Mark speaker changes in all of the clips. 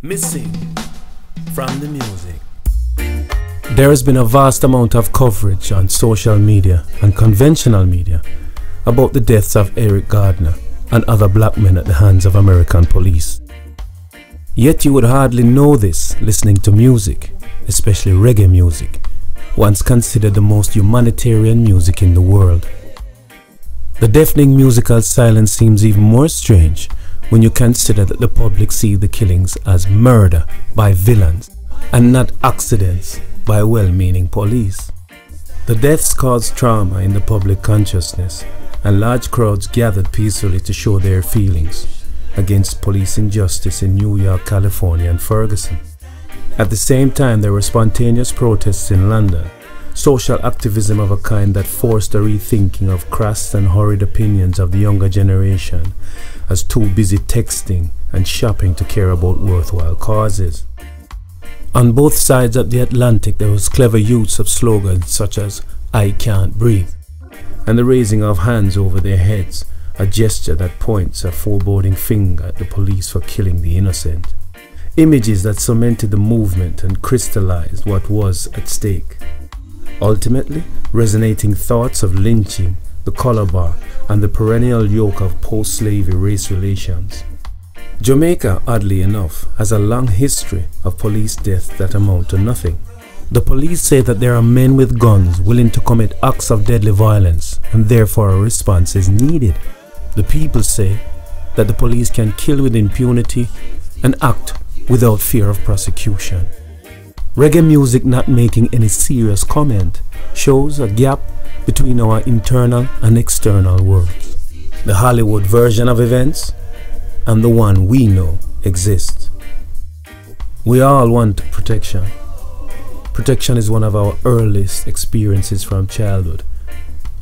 Speaker 1: Missing from the music. There has been a vast amount of coverage on social media and conventional media about the deaths of Eric Gardner and other black men at the hands of American police. Yet you would hardly know this listening to music, especially reggae music, once considered the most humanitarian music in the world. The deafening musical silence seems even more strange when you consider that the public see the killings as murder by villains and not accidents by well-meaning police. The deaths caused trauma in the public consciousness, and large crowds gathered peacefully to show their feelings against police injustice in New York, California and Ferguson. At the same time, there were spontaneous protests in London, social activism of a kind that forced a rethinking of crass and horrid opinions of the younger generation as too busy texting and shopping to care about worthwhile causes. On both sides of the Atlantic, there was clever use of slogans such as "I can't breathe" and the raising of hands over their heads, a gesture that points a foreboding finger at the police for killing the innocent. Images that cemented the movement and crystallized what was at stake. Ultimately, resonating thoughts of lynching, the color bar, and the perennial yoke of post-slavery race relations. Jamaica, oddly enough, has a long history of police deaths that amount to nothing. The police say that there are men with guns willing to commit acts of deadly violence, and therefore a response is needed. The people say that the police can kill with impunity and act without fear of prosecution. Reggae music not making any serious comment shows a gap between our internal and external worlds. The Hollywood version of events and the one we know exists. We all want protection. Protection is one of our earliest experiences from childhood,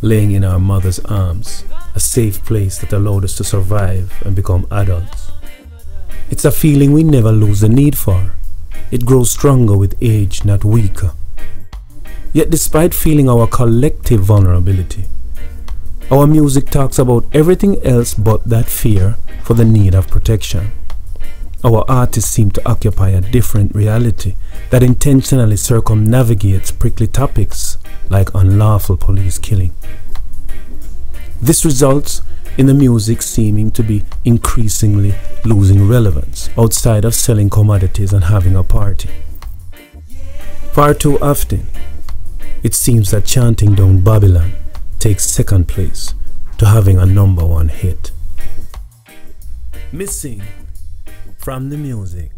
Speaker 1: laying in our mother's arms, a safe place that allowed us to survive and become adults. It's a feeling we never lose the need for. It grows stronger with age, not weaker. Yet despite feeling our collective vulnerability, our music talks about everything else but that fear for the need of protection. Our artists seem to occupy a different reality that intentionally circumnavigates prickly topics like unlawful police killing. This results in the music seeming to be increasingly losing relevance outside of selling commodities and having a party. Far too often, it seems that chanting down Babylon takes second place to having a #1 hit. Missing from the music.